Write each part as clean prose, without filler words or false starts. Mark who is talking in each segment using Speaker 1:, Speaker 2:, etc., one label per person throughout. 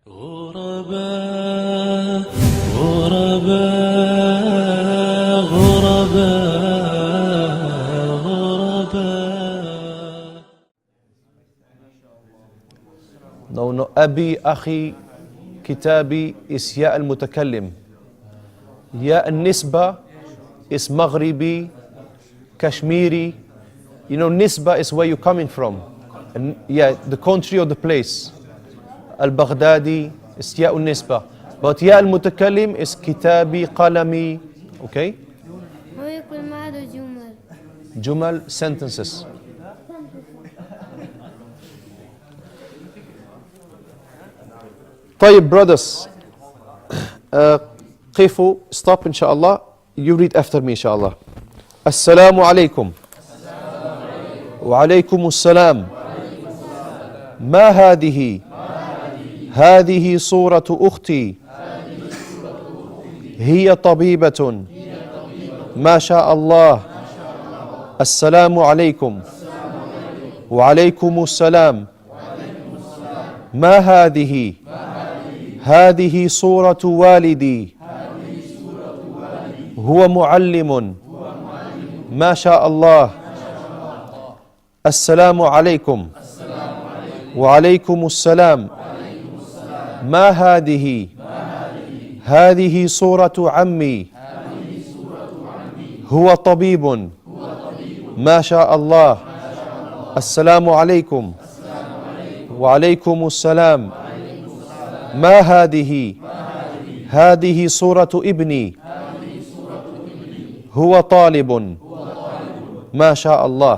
Speaker 1: غرباء غرباء غرباء غرباء.
Speaker 2: No, أبي أخي كتابي is ياء المتكلم. ياء النسبة is مغربي Kashmiri. You know, nisba is where you're coming from. And yeah, the country or the place. Al-Baghdadi is ya nisba. But ya al-mutakallim is kitabi, qalami. Okay? Jumal, sentences. طيب brothers. قفوا, stop inshallah. You read after me inshallah. السلام عليكم. وعليكم السلام. ما هذه؟ هذه صورة أختي. هي طبيبة. ما شاء الله. السلام عليكم. وعليكم السلام. ما هذه؟ هذه صورة والدي. هو معلم. ما شاء الله. السلام عليكم. وعليكم السلام. ما هذه؟ هذه صورة عمي. هو طبيب. ما شاء الله. السلام عليكم. وعليكم السلام. ما هذه؟ هذه صورة ابني. هو طالب. ما شاء الله.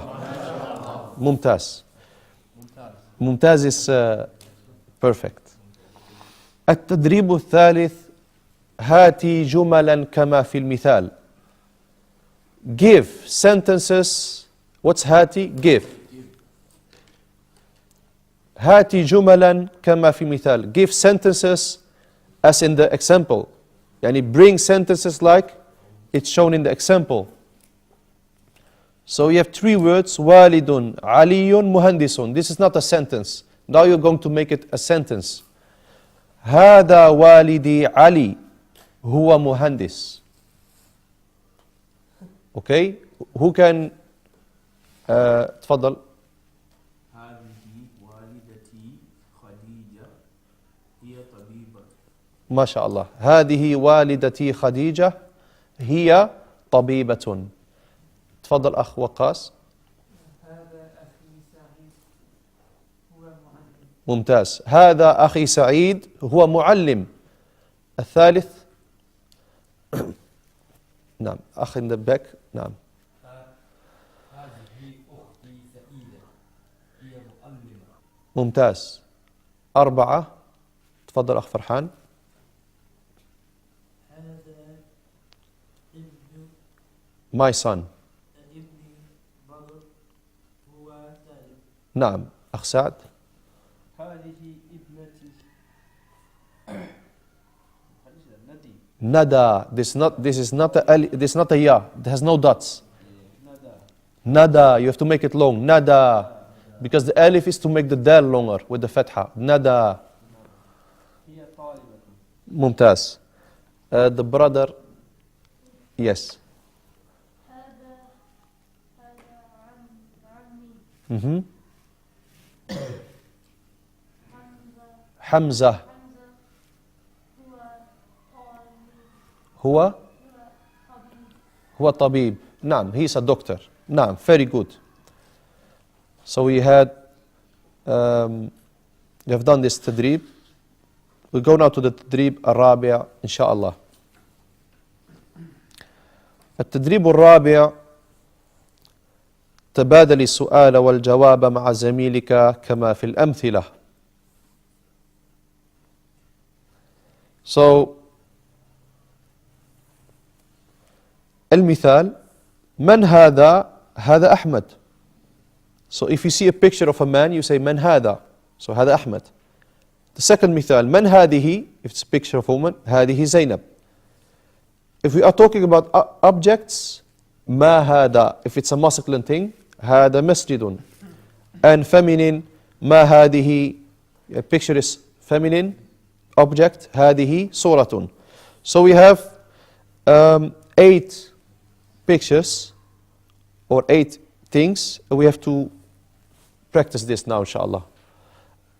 Speaker 2: ممتاز. ممتاز is perfect. التدريب الثالث. هاتي جملا كما في المثال. Give sentences. What's هاتي? Give. هاتي جملا كما في المثال. Give sentences as in the example. يعني bring sentences like it's shown in the example. So you have three words. والد, علي, مهندس. This is not a sentence. Now you're going to make it a sentence. هذا والدي علي. هو مهندس. Okay? Who can تفضل.
Speaker 3: هذه والدتي خديجة. هي طبيبة.
Speaker 2: ما شاء الله. هذه والدتي خديجة. هي طبيبة. تفضل أخ وقاص.
Speaker 4: هذا أخي سعيد هو معلم.
Speaker 2: ممتاز. هذا أخي سعيد هو معلم. الثالث. نعم أخ in the back. نعم.
Speaker 3: هذه أختي سعيدة. هي معلمة.
Speaker 2: ممتاز. أربعة. تفضل أخ فرحان.
Speaker 4: هذا ابن
Speaker 2: My son.
Speaker 4: ابني بدر هو طالب.
Speaker 2: نعم أخ سعد.
Speaker 4: هذه ابنتي
Speaker 2: Nada. This is not a ya. It has no dots.
Speaker 4: ندى.
Speaker 2: Nada. You have to make it long. Nada. Because the alif is to make the dal longer with the fatha. Nada.
Speaker 4: هي طالبة.
Speaker 2: ممتاز. The brother. Yes. عمي. حمزة. هو طبيب. نعم, he's a doctor. نعم, very good. So we have done this تدريب. We go now to the تدريب الرابع إن شاء الله. التدريب الرابع. تبادل السؤال والجواب مع زميلك كما في الأمثلة. So المثال. من هذا؟ هذا أحمد. So if you see a picture of a man, you say من هذا. So هذا أحمد. The second مثال. من هذه? If it's a picture of a woman, هذه زينب. If we are talking about objects, ما هذا. If it's a masculine thing, هذا مسجد. And feminine, ما هذه. A picture is feminine. object. هذه صورة. So we have 8 pictures or 8 things. We have to practice this now, inshallah.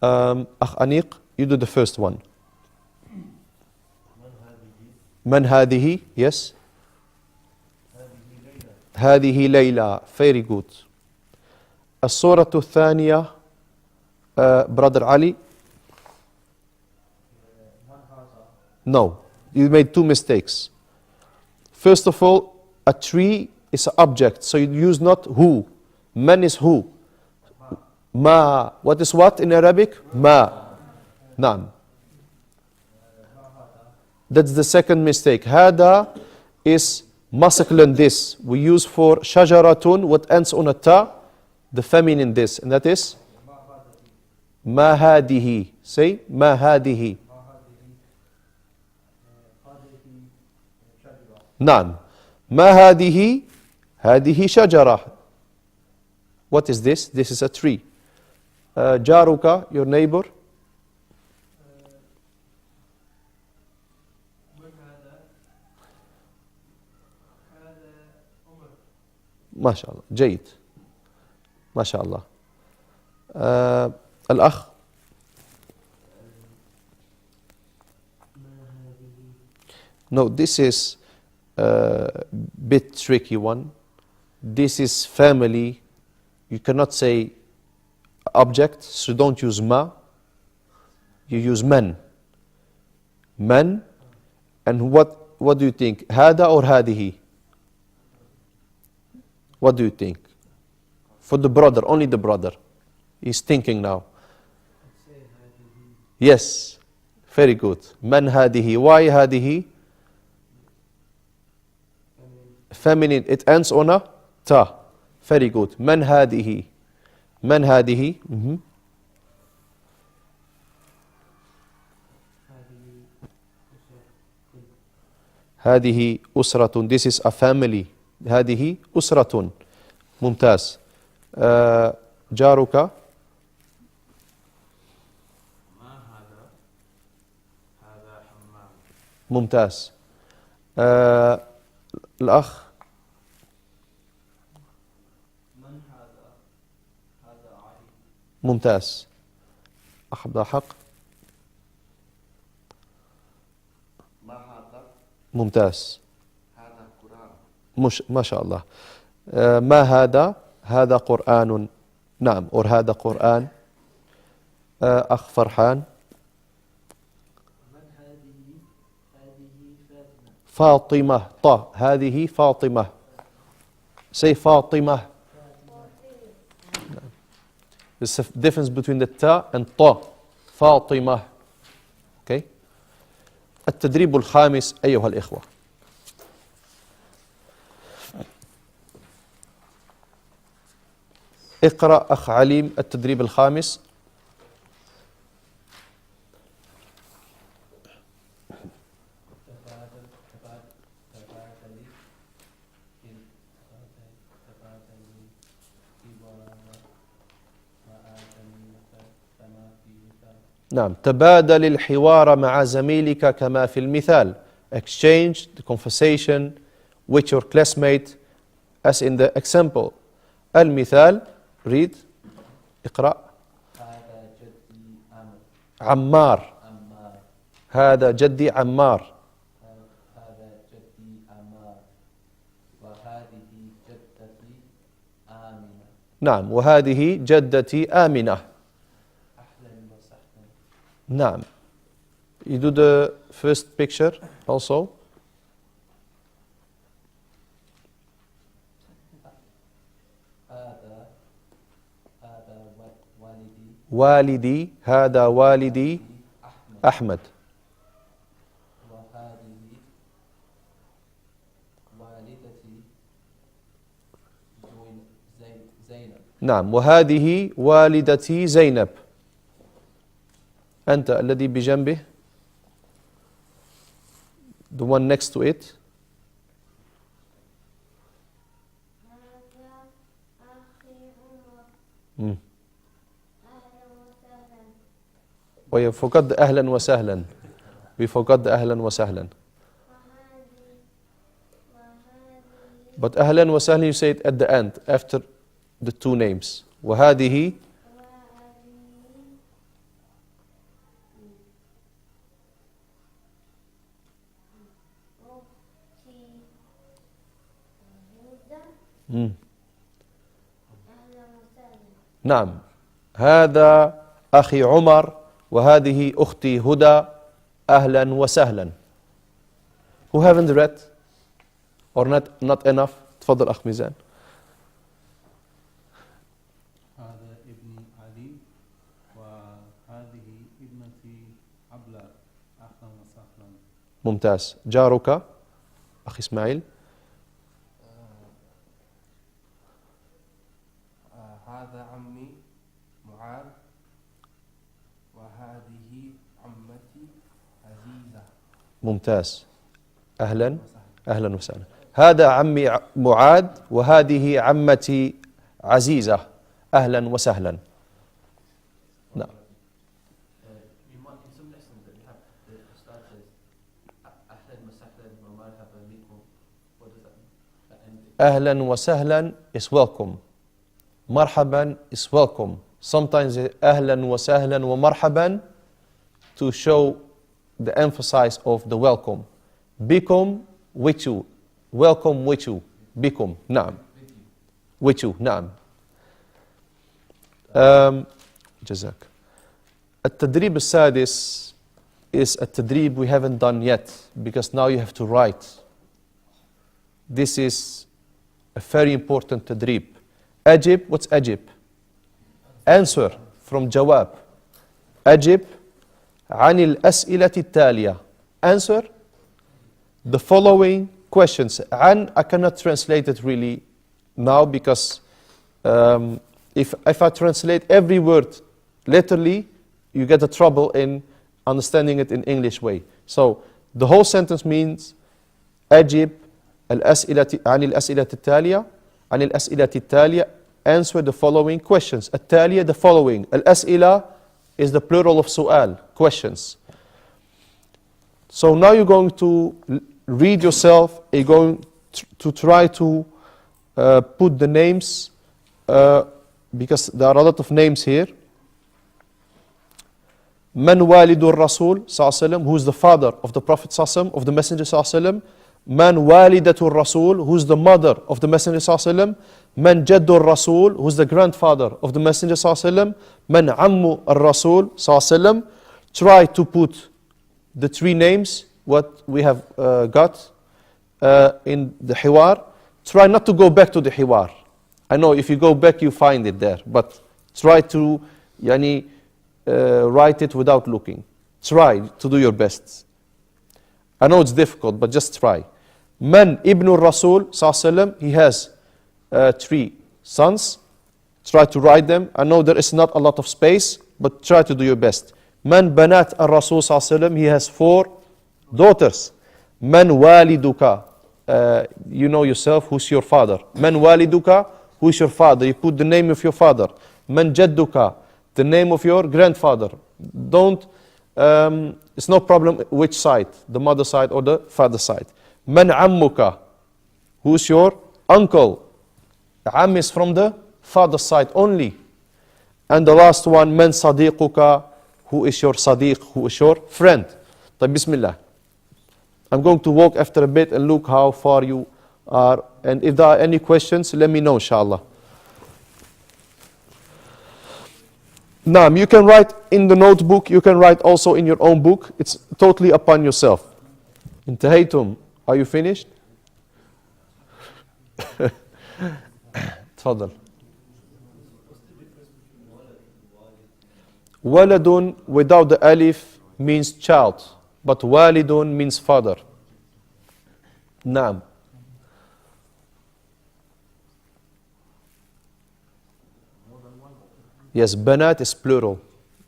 Speaker 2: أخ أنيق, you do the first one. من هذه? Yes. هذه ليلى. Very good. الصورة الثانية, brother Ali. No, you made 2 mistakes. First of all, a tree is an object, so you use not who. Man is who. Ma. What is what in Arabic? Ma. Naam. That's the second mistake. Hada is masculine this. We use for shajaratun, what ends on a ta, the feminine this, and that is ma hadihi. Say ma hadihi. نعم. ما هذه؟ هذه شجرة. What is this? This is a tree. جارك, your neighbor. ما شاء الله. جيد. ما شاء الله. الأخ. No, this is a bit tricky one. This is family. You cannot say object, so don't use ma. You use man. Man. And what do you think? Hada or hadihi? What do you think? For the brother, only the brother. He's thinking now. Yes. Very good. Man hadihi. Why hadihi? Feminine. It ends on a ta. Very good. Man hadihi. Man hadihi. هذه أسرة. This is a family. هذه أسرة. ممتاز. جارك.
Speaker 3: ما هذا؟ هذا حمام.
Speaker 2: ممتاز. الأخ.
Speaker 4: من هذا؟ هذا علي.
Speaker 2: ممتاز. أخ عبد الحق.
Speaker 3: ما هذا؟
Speaker 2: ممتاز.
Speaker 3: هذا قرآن.
Speaker 2: ما شاء الله. ما هذا؟ هذا قرآن. نعم. or هذا قرآن. أخ فرحان.
Speaker 4: من هذه؟ هذه
Speaker 2: فاطمة.
Speaker 4: فاطمة.
Speaker 2: طه. هذه فاطمة. Say فاطمة. There's a difference between the ta and ta. فاطمة. Okay. التدريب الخامس أيها الإخوة. اقرأ أخ عليم التدريب الخامس. نعم. تبادل الحوار مع زميلك كما في المثال. Exchange the conversation with your classmate as in the example. المثال. Read. اقرأ.
Speaker 3: هذا جدي
Speaker 2: عمار.
Speaker 3: عمار.
Speaker 2: هذا جدي عمار.
Speaker 3: هذا جدي عمار. وهذه جدتي آمنة.
Speaker 2: نعم. وهذه جدتي آمنة.
Speaker 3: أهلا وسهلا.
Speaker 2: نعم. You do the first picture also.
Speaker 3: هذا والدي.
Speaker 2: والدي. هذا والدي أحمد.
Speaker 3: وهذه والدتي زينب.
Speaker 2: نعم. وهذه والدتي زينب. أنت الذي بجنبه. The one next to it. ويا فقد أهلا وسهلا. We forgot the ahlan wa sahlan. But ahlan wa sahlan you say it at the end, after the two names. وهذه نعم هذا أخي عمر وهذه أختي هدى أهلا وسهلا. Who haven't read or not enough? تفضل أخ ميزان.
Speaker 3: هذا ابن علي وهذه ابنتي عبلة أهلا وسهلا.
Speaker 2: ممتاز. جارك أخي إسماعيل.
Speaker 5: هذا عمي معاذ وهذه عمتي عزيزة.
Speaker 2: ممتاز. أهلا أهلا وسهلا. هذا عمي معاذ وهذه عمتي عزيزة أهلا وسهلا. نعم.
Speaker 4: In some lessons that we have, the Ustad says, Ahlan wa sahlan wa marhaban bikum. What does that mean?
Speaker 2: أهلا وسهلا is welcome. مرحبا is welcome. Sometimes أهلا وسهلا ومرحبا to show the emphasis of the welcome. Bikum with you. Welcome with you. Bikum. نعم. With you. نعم. جزاك. التدريب السادس is a تدريب we haven't done yet because now you have to write. This is a very important تدريب. أجب. What's أجب? Answer from جواب. أجب عن الأسئلة التالية. Answer the following questions. عن, I cannot translate it really now because if I translate every word literally, you get a trouble in understanding it in English way. So the whole sentence means أجب الأسئلة عن الأسئلة التالية عن الأسئلة التالية. Answer the following questions. التالية, the following. الأسئلة is the plural of سؤال, questions. So now you're going to read yourself, you're going to try to put the names, because there are a lot of names here. من والد الرسول صلى الله عليه وسلم, who is the father of the Prophet صلى الله عليه وسلم, of the Messenger صلى الله عليه وسلم. من والدة الرسول, who is the mother of the Messenger صلى الله عليه وسلم. من جد الرسول, who is the grandfather of the Messenger صلى الله عليه وسلم. من عم الرسول صلى الله عليه وسلم. Try to put the three names, what we have got in the hiwar. Try not to go back to the hiwar. I know if you go back you find it there, but try to write it without looking. Try to do your best. I know it's difficult, but just try. Man ibn al-Rasul sallallahu, he has 3 sons. Try to write them. I know there is not a lot of space, but try to do your best. Man banat al-Rasul sallallahu, he has 4 daughters. Man waliduka, you know yourself who's your father. Man waliduka, who is your father? You put the name of your father. Man jadduka, the name of your grandfather. Don't, it's no problem which side, the mother side or the father side. Man ammuka, who is your uncle? Am is from the father side only. And the last one, man sadiquka, who is your sadiq, who is your friend. طيب Bismillah. I'm going to walk after a bit and look how far you are. And if there are any questions, let me know, inshallah. Now, you can write in the notebook, you can write also in your own book. It's totally upon yourself. انتهيتم. Are you finished? تفضل. Waladun without the alif means child, but walidun means father. Naam. Yes, banat is plural.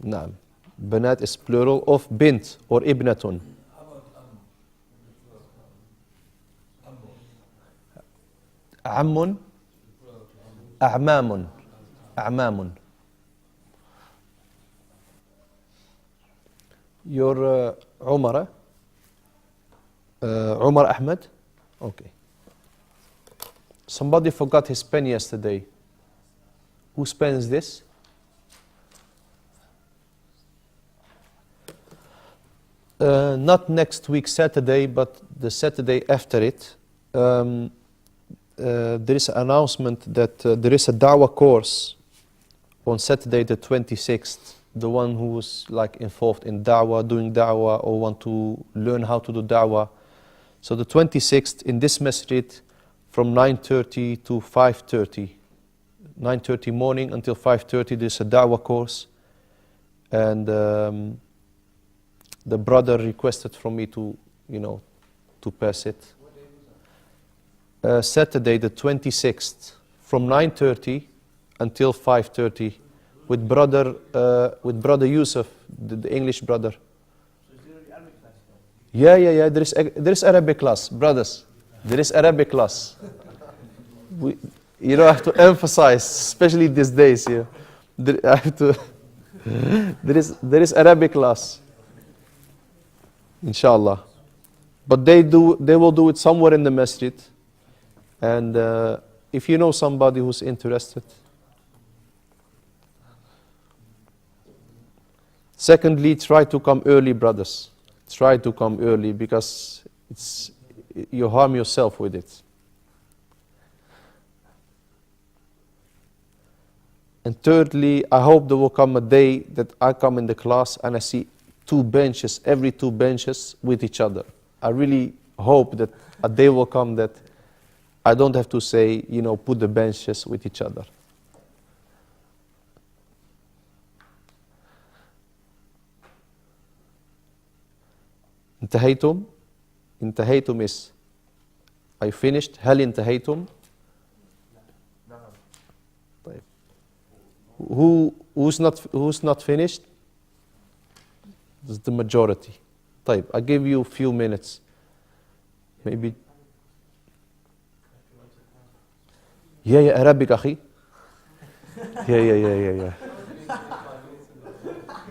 Speaker 2: Naam. Banat is plural of bint or ibnatun. Ammun, a'mamun, a'mamun. Your Umar, Umar Ahmed? Okay. Somebody forgot his pen yesterday. Whose pen is this? Not next week Saturday, but the Saturday after it. There is an announcement that there is a da'wah course on Saturday the 26th. The one who is like involved in da'wah, doing da'wah, or want to learn how to do da'wah. So the 26th in this masjid from 9:30 to 5:30. 9:30 morning until 5:30 there's a da'wah course. And the brother requested from me to, to pass it. Saturday the 26th from 9:30 until 5:30 with brother Yusuf, the English brother.
Speaker 3: So is there an Arabic class
Speaker 2: Yeah. There is Arabic class, brothers. There is Arabic class. You know, I have to emphasize, especially these days. Yeah, I have to. There is Arabic class, inshallah. But they will do it somewhere in the masjid. And if you know somebody who's interested. Secondly, try to come early, brothers. Try to come early because you harm yourself with it. And thirdly, I hope there will come a day that I come in the class and I see every two benches with each other. I really hope that a day will come that I don't have to say, put the benches with each other. انتهيتم is I finished. هل انتهيتم؟ طيب. Who's not finished? This is the majority. طيب, I give you a few minutes. Maybe. Yeah, Arabic أخي.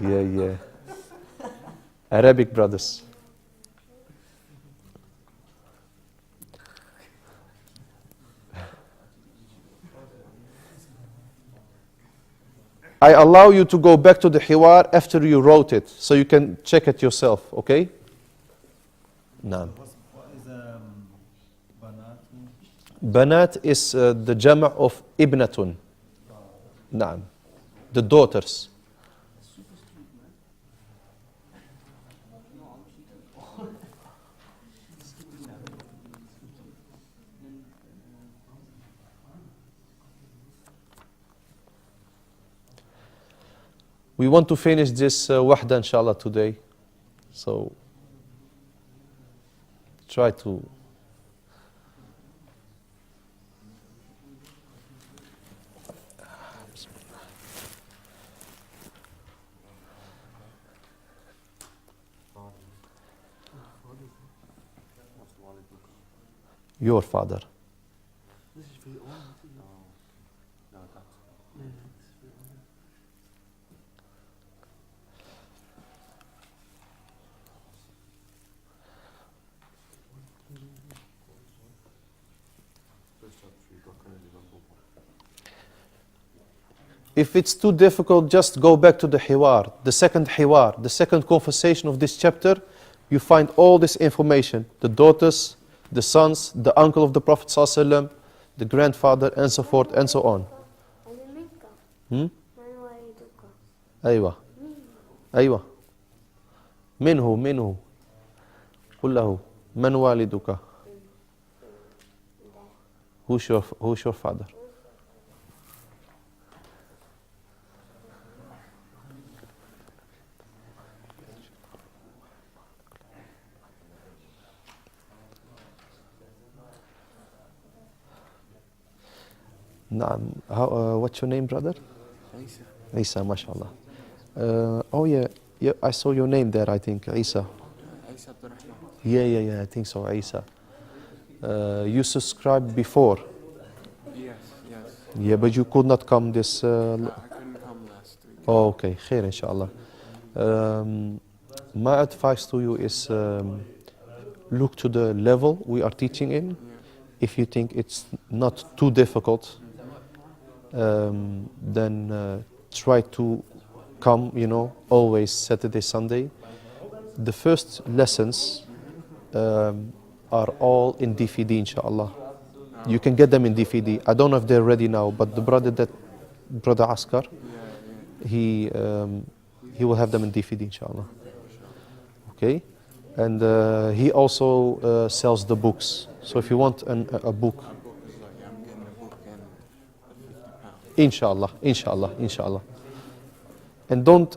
Speaker 2: Yeah. Arabic brothers. I allow you to go back to the hiwar after you wrote it, so you can check it yourself, okay? Naam.
Speaker 3: What is banat?
Speaker 2: Banat is the jama' of ibnatun. Naam. The daughters. We want to finish this wahda inshallah today. So try to your father.
Speaker 3: This is for your own.
Speaker 2: If it's too difficult, just go back to the hiwar, the second conversation of this chapter. You find all this information, the daughters, the sons, the uncle of the Prophet ﷺ, the grandfather, and so forth and so on. أيوة منه قل له من والدك. Who's your father? What's your name, brother? Isa, mashallah. Oh yeah, I saw your name there, I think, Isa. Yeah, I think so, Isa. You subscribed before.
Speaker 5: Yes.
Speaker 2: Yeah, but you could not come this...
Speaker 5: I couldn't come last week.
Speaker 2: Oh, okay, khair, inshallah. My advice to you is look to the level we are teaching in. If you think it's not too difficult, then try to come, always Saturday, Sunday. The first lessons are all in DVD, inshallah. You can get them in DVD. I don't know if they're ready now, but the brother Askar, he will have them in DVD, inshallah. Okay? And he also sells the books. So if you want a book,
Speaker 5: I'm getting a book and £50.
Speaker 2: inshallah. And don't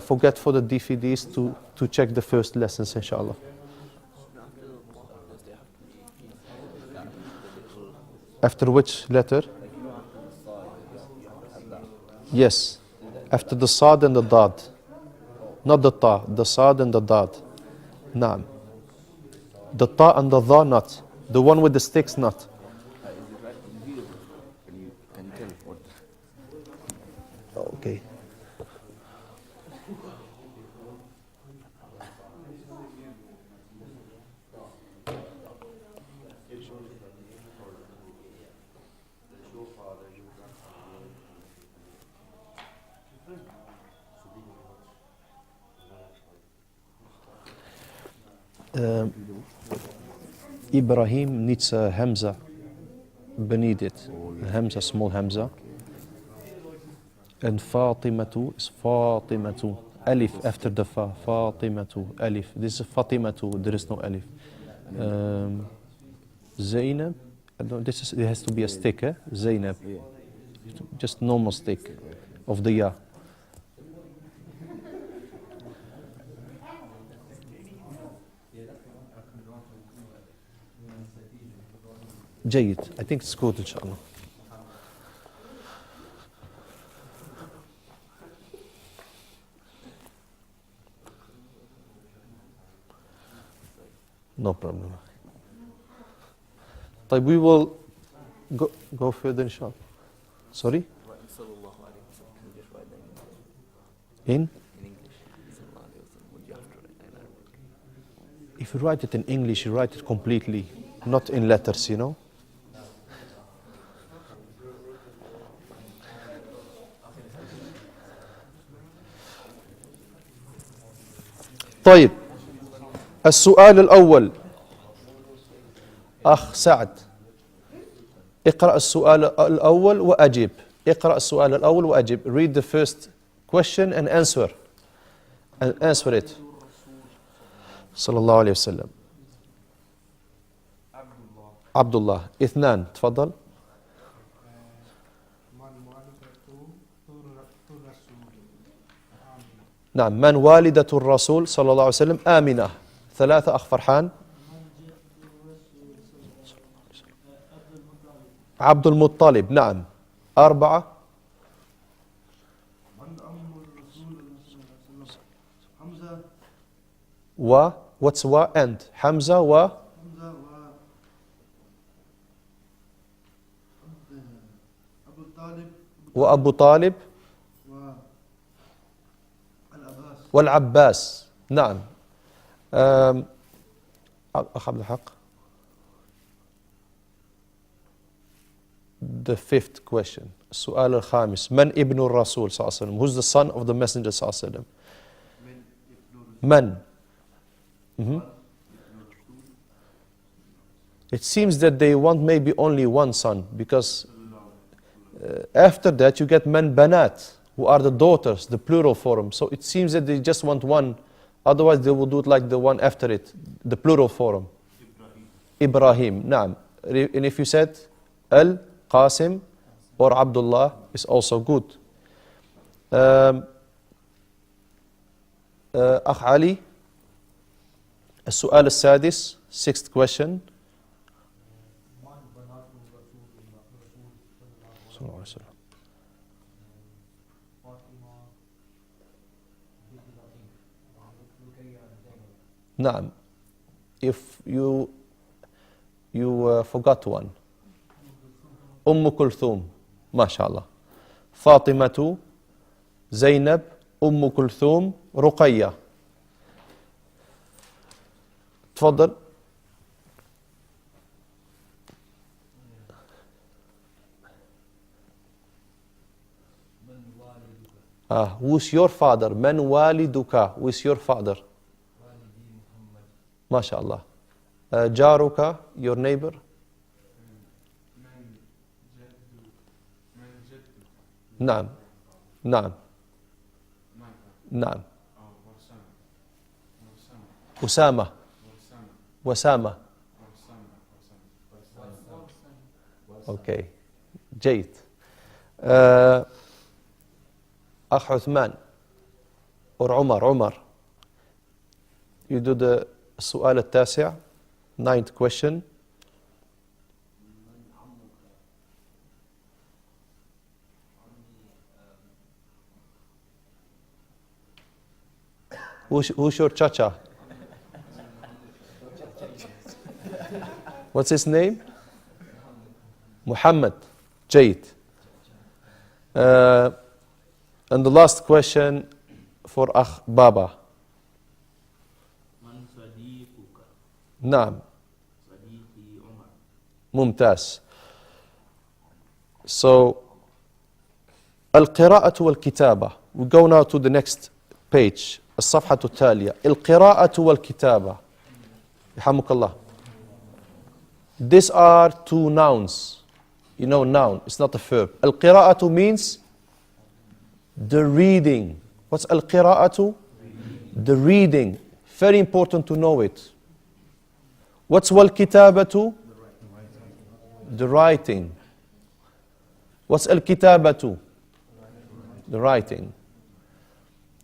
Speaker 2: forget for the DVDs to check the first lessons, inshallah. After which letter? Yes. After the Sad and the Dad. Not the Ta, the Sad and the Dad. Naam. The Ta and the Dha not. The one with the sticks not. Okay. Ibrahim needs a Hamza beneath it. Hamza, small Hamza. And Fatimatu is Fatimatu. Alif after the Fa. Fatimatu. Alif. This is Fatimatu. There is no Alif. Zainab. It has to be a stick, eh? Zainab. Just normal stick of the Ya. جيد. I think it's good, inshallah. No problem. طيب, we will go further, inshallah. Sorry? In? If you write it in English, you write it completely, not in letters, طيب, السؤال الأول. أخ سعد, اقرأ السؤال الأول وأجب. اقرأ السؤال الأول وأجب. Read the first question and answer it. صلى الله عليه وسلم. عبد الله. اثنان, تفضل. نعم, من والدة الرسول صلى الله عليه وسلم؟ آمنة. ثلاثة, أخ فرحان. عبد المطلب. نعم. أربعة. what's and حمزة وأبو طالب والعباس. نعم. أخ عبد الحق. The fifth question. السؤال الخامس. من ابن الرسول صلى الله عليه وسلم? Who's the son of the messenger صلى الله عليه وسلم? من? It seems that they want maybe only one son, because after that you get man banat, who are the daughters, the plural form. So it seems that they just want one. Otherwise they will do it like the one after it, the plural form. Ibrahim. Naam. And if you said Al-Qasim or Abdullah, is also good. Akh Ali, السؤال السادس, sixth question. صلى الله عليه وسلم. نعم. If you forgot one. كلثوم. ما شاء الله. فاطمة, زينب, كلثوم, رقية. تفضل. Who's your father? من والدك? Who's your father? ما شاء الله. جارك, your neighbor? نعم نعم نعم. أسامة وسامة. أوكي جيد. أخ عثمان or عمر. You do the السؤال التاسع, 9th question. Who's your chacha? What's his name? Muhammad. Jayid. And the last question for Akh Baba.
Speaker 3: من صديقك؟
Speaker 2: نعم.
Speaker 3: صديقي عمر.
Speaker 2: ممتاز. So, القراءة والكتابة. We go now to the next page. الصفحة التالية. القراءة والكتابة. يرحمك الله. These are two nouns. You know noun, it's not a verb. القراءة means the reading. What's al-qira'atu? The reading. Very important to know it. What's wal-kitabatu? The writing. What's al-kitabatu? The writing.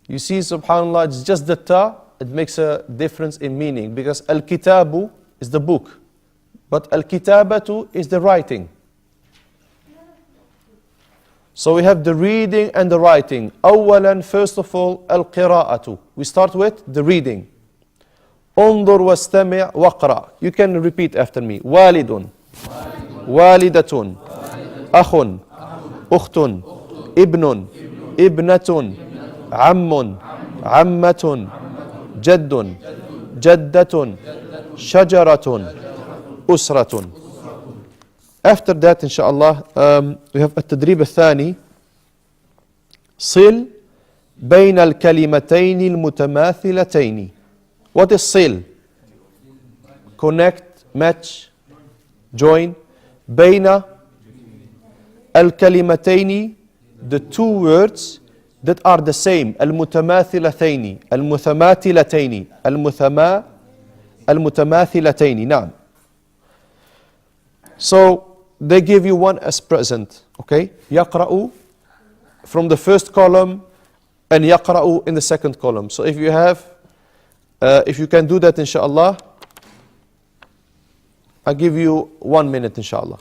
Speaker 2: You see, subhanAllah, it's just the ta, it makes a difference in meaning, because al-kitabu is the book, but al-kitabatu is the writing. So we have the reading and the writing. أولا, first of all, al-qira'atu. We start with the reading. انظر واستمع واقرأ. You can repeat after me. والد, والدة, أخ, أخت, ابن, ابنة, عم, عمة, جد, جدة, شجرة, أسرة. After that, inshallah, we have التدريب الثاني. صل بين الكلمتين المتماثلتين. What is صل? Connect, match, join. بين الكلمتين, the two words that are the same. المتماثلتين, المتماثلتين, المتماثلتين. نعم. So they give you one as present, okay? يقرأ from the first column and يقرأ in the second column. So if you have, if you can do that, inshallah, I'll give you 1 minute, inshallah.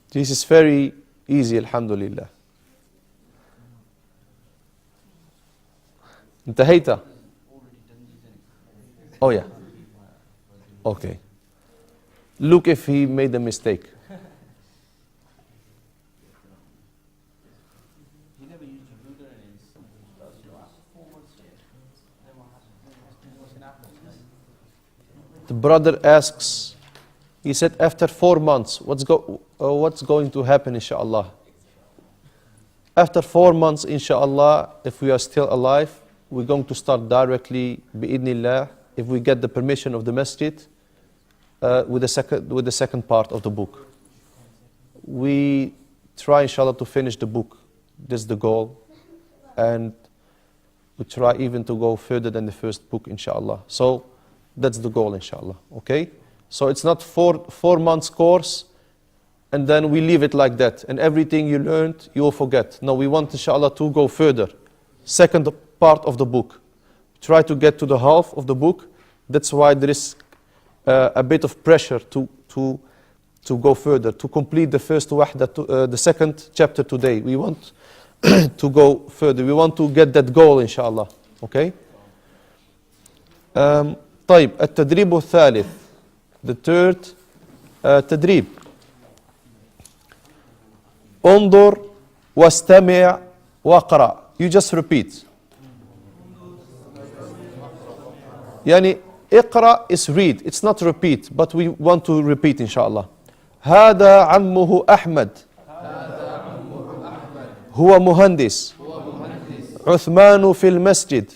Speaker 2: This is very easy, alhamdulillah. انتهيت? Oh yeah. Okay. Look if he made a mistake.
Speaker 3: He never used a ruler in his
Speaker 2: The brother asks, he said, after 4 months, what's going to happen, inshallah? After 4 months, inshallah, if we are still alive, we're going to start directly, bi'idnillah, if we get the permission of the masjid, with the second part of the book. We try, inshallah, to finish the book. This is the goal. And we try even to go further than the first book, inshallah. So that's the goal, inshallah. Okay? So it's not 4 months course, and then we leave it like that. And everything you learned, you will forget. No, we want, inshallah, to go further. Second part of the book. Try to get to the half of the book. That's why there is a bit of pressure to go further, to complete the first wahda, the second chapter today. We want to go further. We want to get that goal, inshallah. Okay? طيب, التدريب الثالث. The third تدريب. انظر واستمع واقرأ. You just repeat. يعني اقرأ is read. It's not repeat, but we want to repeat inshallah. هذا عمه أحمد. هو مهندس. عثمان في المسجد.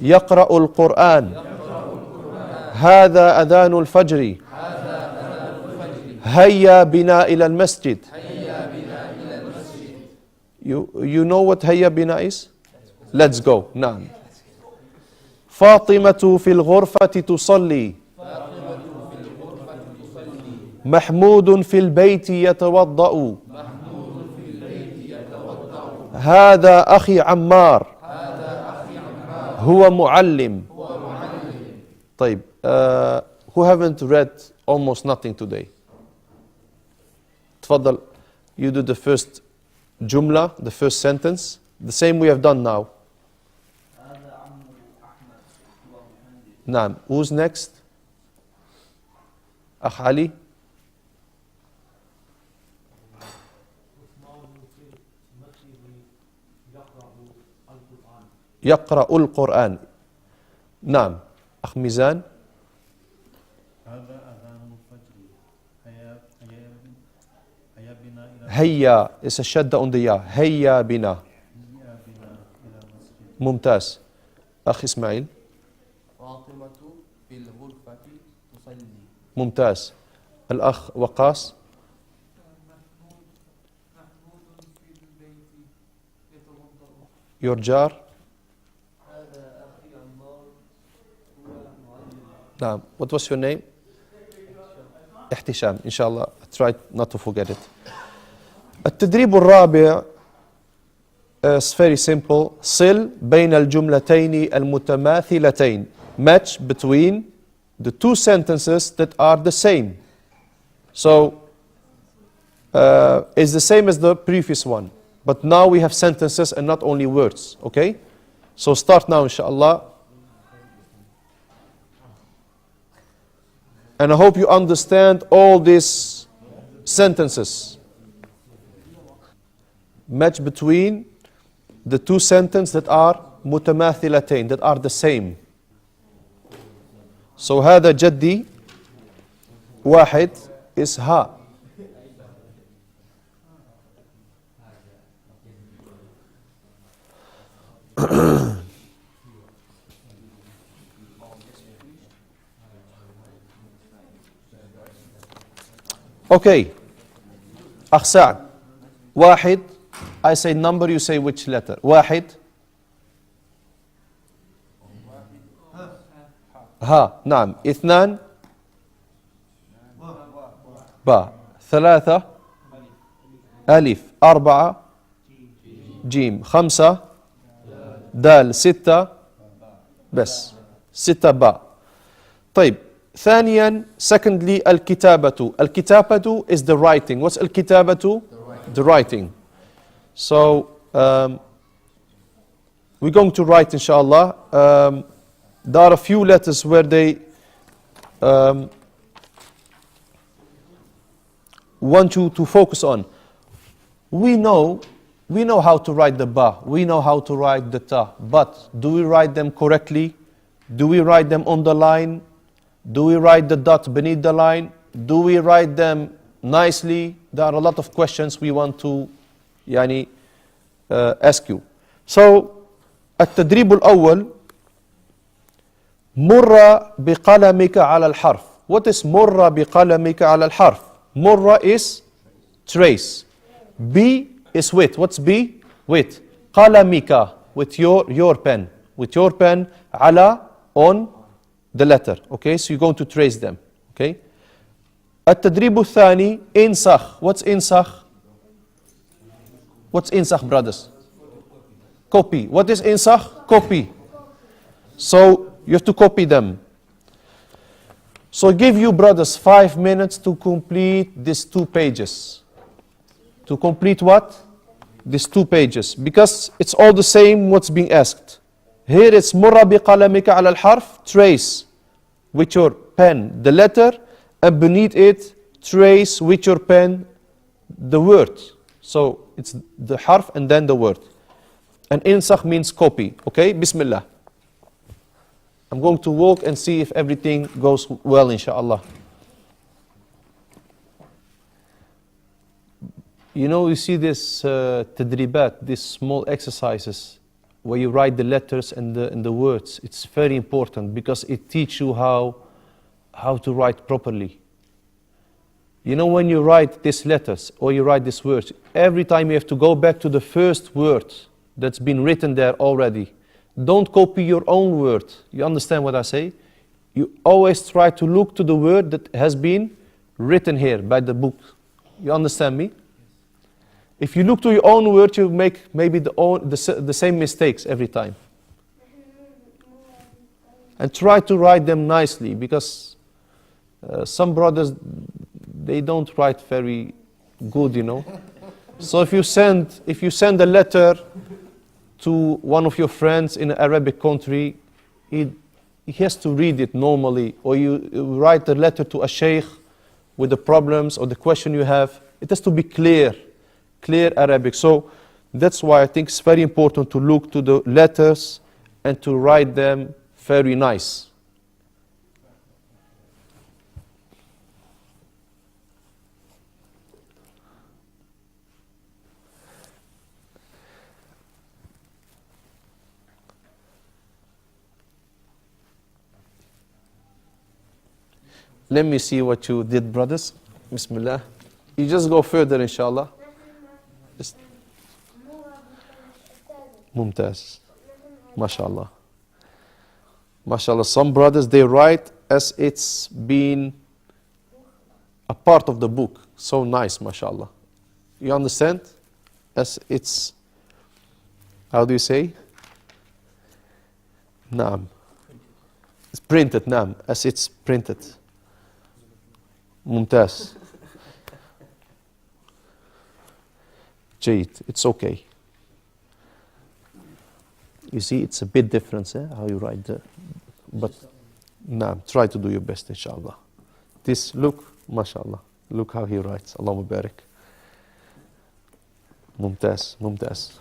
Speaker 2: يقرأ القرآن. هذا أذان الفجر. هيا بنا إلى المسجد. You know what هيا بنا is? Let's go. نعم. فاطمة في الغرفة تصلي. محمود في البيت يتوضأ. هذا أخي عمار. هو معلم. طيب, who haven't read almost nothing today? تفضل. You do the first jumla, the first sentence, the same we have done now. نعم. Who's next? أخ علي. يقرأ القرآن. نعم. أخ ميزان.
Speaker 6: هذا أذان الفجر. هيا بنا إلى
Speaker 2: هيا is a shadda on the ya. هيا بنا.
Speaker 6: إلى المسجد.
Speaker 2: ممتاز. أخ إسماعيل.
Speaker 4: فاطمة في الغرفة تصلي.
Speaker 2: ممتاز. الأخ وقاص. Your jar. نعم. What was your name? احتشام. إن شاء الله. Try not to forget it. التدريب الرابع is very simple. صل بين الجملتين المتماثلتين. Match between the two sentences that are the same. So, it's the same as the previous one. But now we have sentences and not only words. Okay? So start now, inshallah. And I hope you understand all these sentences. Match between the two sentences that are متماثلتين, that are the same. So هذا جدي. واحد is ها. Okay. أخ سعد. واحد. I say number, you say which letter. واحد. ها. نعم. اثنان. باء. ثلاثة. ألف. أربعة. جيم. خمسة. دال. ستة. بس. ستة باء. طيب. ثانيا, secondly, الكتابة. الكتابة is the writing. What's الكتابة? The writing. So, we're going to write, inshallah. There are a few letters where they want you to focus on. We know how to write the ba. We know how to write the ta. But do we write them correctly? Do we write them on the line? Do we write the dot beneath the line? Do we write them nicely? There are a lot of questions we want to ask you. So, التدريب الأول. مر بقلمك على الحرف. What is مر بقلمك على الحرف? مر is trace. B is with. What's B? With. قلمك, with your pen. With your pen. على, on the letter. Okay, so you're going to trace them. Okay. التدريب الثاني. انسخ. What's انسخ? What's انسخ, brothers? Copy. What is انسخ? Copy. So you have to copy them. So I give you, brothers, 5 minutes to complete these 2 pages. To complete what? These 2 pages. Because it's all the same what's being asked. Here it's مر بقلمك على الحرف. Trace with your pen the letter, and beneath it trace with your pen the word. So it's the harf and then the word. And insakh means copy. Okay, Bismillah. I'm going to walk and see if everything goes well, inshallah. You know, you see this tadribat, these small exercises where you write the letters and the words. It's very important because it teaches you how to write properly. You know, when you write these letters or you write these words, every time you have to go back to the first word that's been written there already. Don't copy your own word. You understand what I say? You always try to look to the word that has been written here by the book. You understand me? If you look to your own word, you make maybe the same mistakes every time. And try to write them nicely, because some brothers, they don't write very good, you know. So if you send a letter to one of your friends in an Arabic country, he has to read it normally. Or you write a letter to a sheikh with the problems or the question you have. It has to be clear Arabic. So that's why I think it's very important to look to the letters and to write them very nice. Let me see what you did, brothers. Bismillah. You just go further, inshallah. Mumtaz. MashaAllah. MashaAllah. Some brothers, they write as it's been a part of the book. So nice, MashaAllah. You understand? As it's, how do you say? Naam. It's printed, naam. As it's printed. Mumtaz. Jayid. It's okay. You see, it's a bit different, how you write the, but naam, try to do your best, inshallah. This, look, mashallah, look how he writes. Allahumma barik. Mumtaz, mumtaz.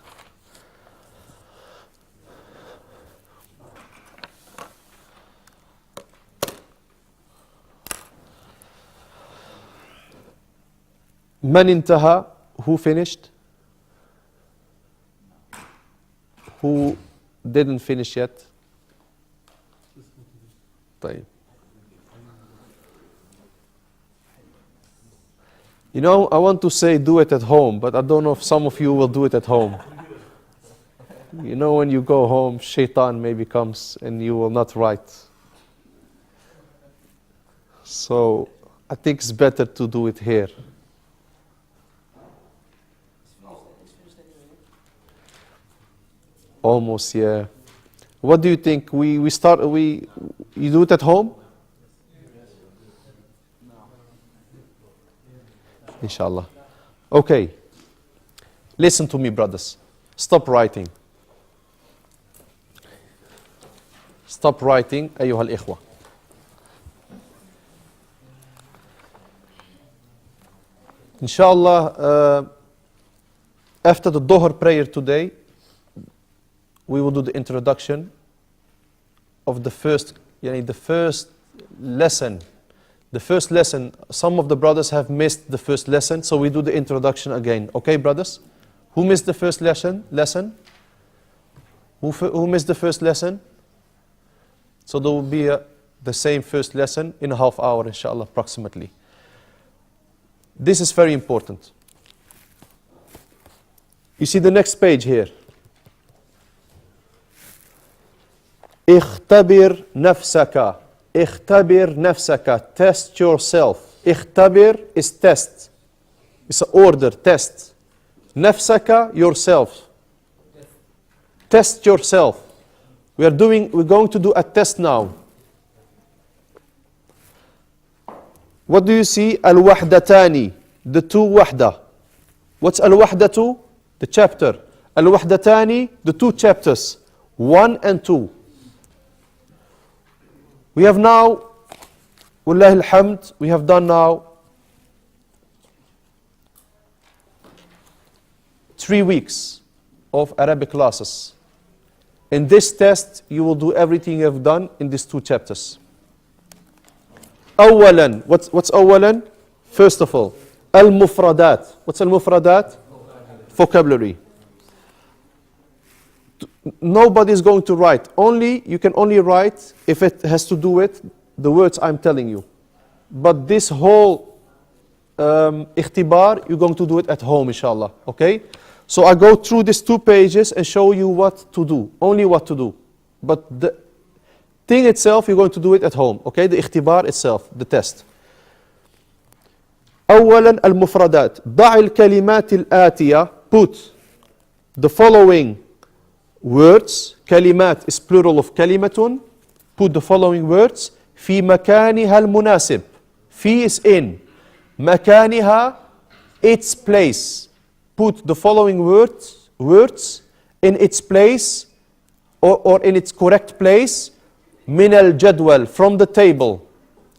Speaker 2: Man intaha, who finished? Who didn't finish yet? طيب. You know, I want to say do it at home, but I don't know if some of you will do it at home. You know, when you go home, shaitan maybe comes and you will not write. So I think it's better to do it here. Almost, yeah. What do you think? You do it at home? Inshallah. Okay. Listen to me, brothers. Stop writing. Stop writing, أيها الإخوة. Inshallah, after the Dhuhr prayer today, we will do the introduction of the first lesson. The first lesson, some of the brothers have missed the first lesson, so we do the introduction again. Okay, brothers? Who missed the first lesson? Who missed the first lesson? So there will be the same first lesson in a half hour, inshallah, approximately. This is very important. You see the next page here. اختبر نفسك. اختبر نفسك. Test yourself. اختبر is test. It's an order, test. نفسك, yourself. Test yourself. We're going to do a test now. What do you see? Al-wahdatani, the two wahda. What's al-wahdatu? The chapter. Al-wahdatani, the two chapters. 1 and 2. We have now, wallahi alhamd, we have done now 3 weeks of Arabic classes. In this test, you will do everything you have done in these 2 chapters. أولا, what's أولا? First of all, al-mufradat. What's al-mufradat? Vocabulary. Nobody is going to write. You can only write if it has to do with the words I'm telling you. But this whole ikhtibar, you're going to do it at home, inshallah. Okay? So I go through these 2 pages and show you what to do. Only what to do. But the thing itself, you're going to do it at home. Okay? The ikhtibar itself, the test. أولا المفردات. ضع الكلمات الآتية. Put the following words. كلمات is plural of كلمة. Put the following words. في مكانها المناسب. في is in. مكانها, its place. Put the following words in its place or in its correct place. من الجدول, from the table.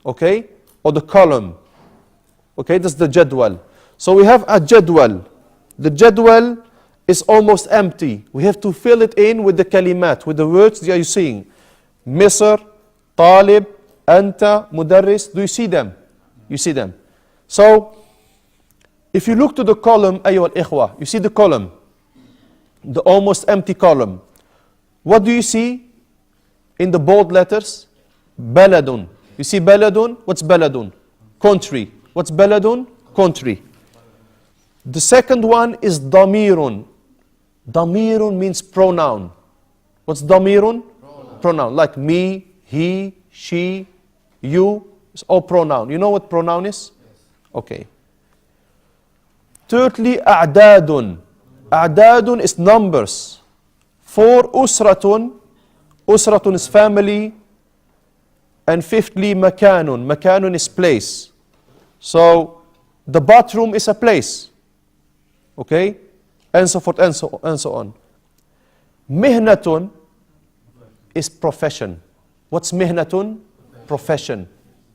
Speaker 2: Okay? Or the column. Okay, that's the jadwal. So we have a jadwal. The jadwal is almost empty. We have to fill it in with the kalimat, with the words that you're seeing. Misr, Talib, Anta, Mudarris. Do you see them? You see them. So, if you look to the column, ayyuha al-ikhwa, you see the column, the almost empty column. What do you see in the bold letters? Baladun. You see baladun? What's baladun? Country. What's baladun? Country. The second one is damirun. Damirun means pronoun. What's damirun? Pronoun. Like me, he, she, you. It's all pronoun. You know what pronoun is? Okay. Thirdly, a'dadun. A'dadun is numbers. For usratun. Usratun is family. And fifthly, makanun. Makanun is place. So, the bathroom is a place. Okay? And so forth and so on. Mihnatun is profession. What's mihnatun? Profession.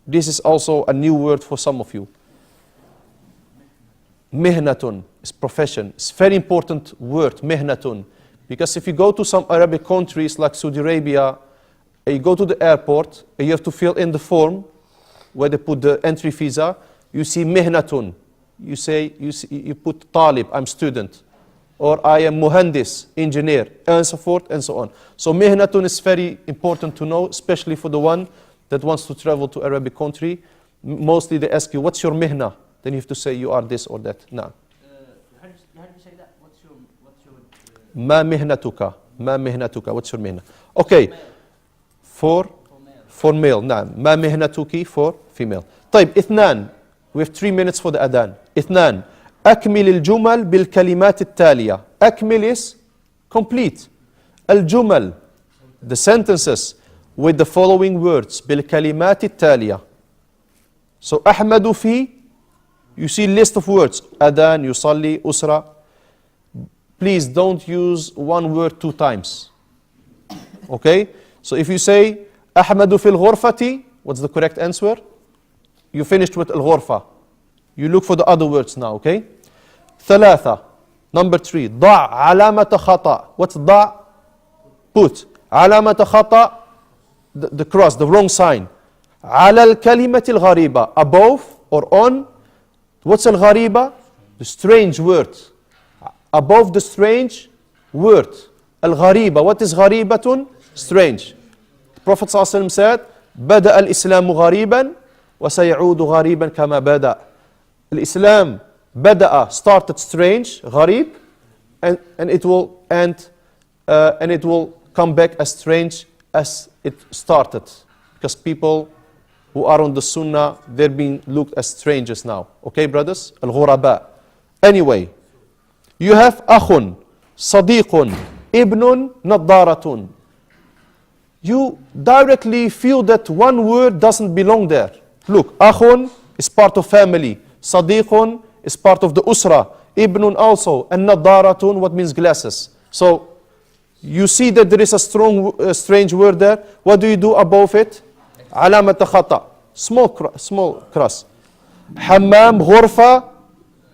Speaker 2: This is also a new word for some of you. Mihnatun is profession. It's a very important word, mihnatun. Because if you go to some Arabic countries like Saudi Arabia, and you go to the airport, and you have to fill in the form where they put the entry visa, you see mihnatun. You put talib, I'm student. Or I am muhandis, engineer, and so forth and so on. So mihnatun is very important to know, especially for the one that wants to travel to Arabic country. Mostly they ask you, what's your mihna? Then you have to say you are this or that. No.
Speaker 3: How do you say that? What's your
Speaker 2: ما مهنتك. ما مهنتك. What's your mihna? Okay. For male. نعم. ما مهنتك for female. طيب اثنان. We have 3 minutes for the adhan. اثنان. أكمل الجمل بالكلمات التالية. أكمل is complete. الجمل, the sentences with the following words. بالكلمات التالية. So أحمد في, you see list of words. أذان, يصلي, أسرة. Please don't use one word 2 times. Okay? So if you say أحمد في الغرفة, what's the correct answer? You finished with الغرفة. You look for the other words now, okay? ثلاثة. Number 3. ضع علامة خطأ. What's ضع? Put. علامة خطأ, the cross, the wrong sign. على الكلمة الغريبة. Above or on. What's الغريبة? The strange word. Above the strange word. الغريبة. What is غريبة? Strange. The Prophet ﷺ said, بدأ الإسلام غريبا وسيعود غريبا كما بدأ. الإسلام بدأ, started strange, غريب, and it will end, and it will come back as strange as it started. Because people who are on the sunnah, they're being looked as strangers now. Okay, brothers? Al-ghuraba. Anyway, you have أخٌ, صديق, ابن, نظارة. You directly feel that one word doesn't belong there. Look, أخٌ is part of family. صديق is part of the usra. Ibnun also. And nadaratun, what means glasses. So, you see that there is a strange word there. What do you do above it? علامة خطأ. Small cross. حمام, غرفة,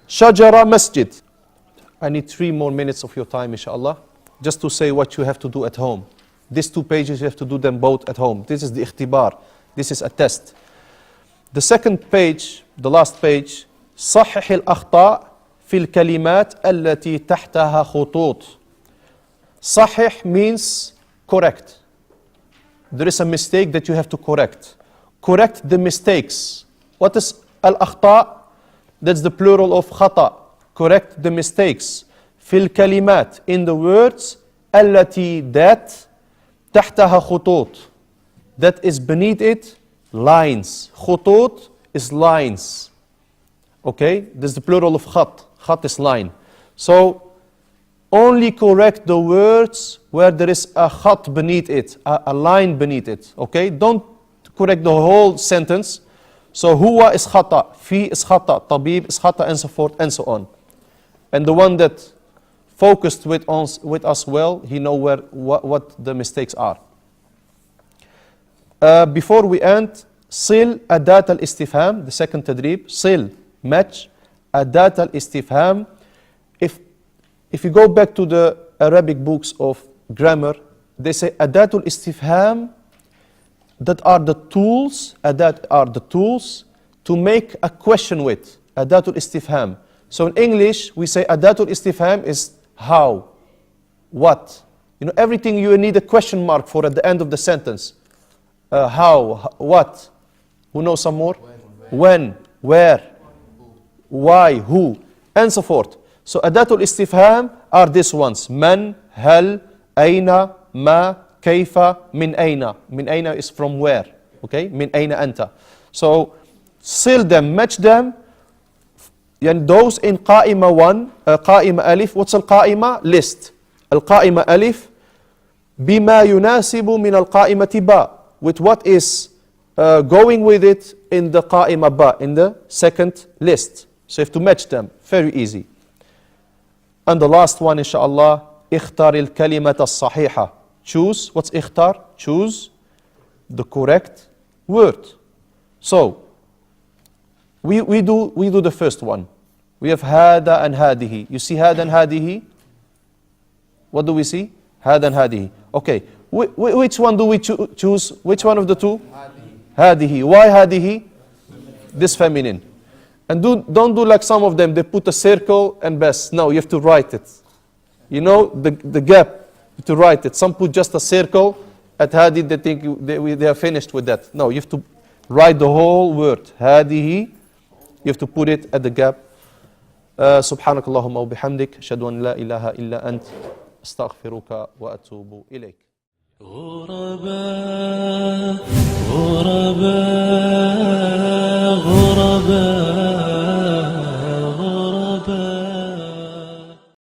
Speaker 2: شجرة, masjid. I need 3 more minutes of your time, inshallah. just to say what you have to do at home. These 2 pages, you have to do them both at home. This is the ikhtibar. This is a test. The second page, the last page, صحح الأخطاء في الكلمات التي تحتها خطوط. صحح means correct. There is a mistake that you have to correct. Correct the mistakes. What is al-akhta? That's the plural of khata. Correct the mistakes. في الكلمات, in the words, التي, that, تحتها خطوط, that is beneath it, lines. خطوط is lines. Okay, this is the plural of khat. Khat is line. So only correct the words where there is a khat beneath it, a line beneath it. Okay, don't correct the whole sentence. So huwa is khata, fi is khata, tabib is khata, and so forth and so on. And the one that focused with us well, he know what the mistakes are. Before we end, sil adat al-istifham, the second tadrib, sil, match, adat al-istifham. If you go back to the Arabic books of grammar, they say adat al-istifham, that are the tools, adat are the tools to make a question with, adat al-istifham. So in English, we say adat al-istifham is how, what. You know, everything you need a question mark for at the end of the sentence. How, what. Who knows some more? When, where, why, who, and so forth. So adatul istifham are these ones. Man, hal, aina, ma, kayfa, min aina. Min aina is from where. Okay? Min aina anta. So seal them, match them. And those in qa'ima 1, qa'ima alif. What's al-qa'ima? List. Al-qa'ima alif. Bima yunasibu min al-qa'imati ba. With what is going with it in the qa'ima ba, in the second list. So you have to match them. Very easy. And the last one, inshallah, ikhtar al-kalimat al-sahiha. Choose, what's ikhtar? Choose the correct word. So, we do the first one. We have hada and hadihi. You see hada and hadihi? What do we see? Hada and hadihi. Okay. Which one do we choose? Which one of the two? Hadihi. Why hadihi? This feminine. And don't do like some of them. They put a circle and best. No, you have to write it. You know, the gap, you have to write it. Some put just a circle. At hadi, they think they are finished with that. No, you have to write the whole word. Hadihi. You have to put it at the gap. سبحانك اللهم وبحمدك أشهد أن لا إله إلا أنت أستغفرك وأتوب إليك.
Speaker 1: غرباء غرباء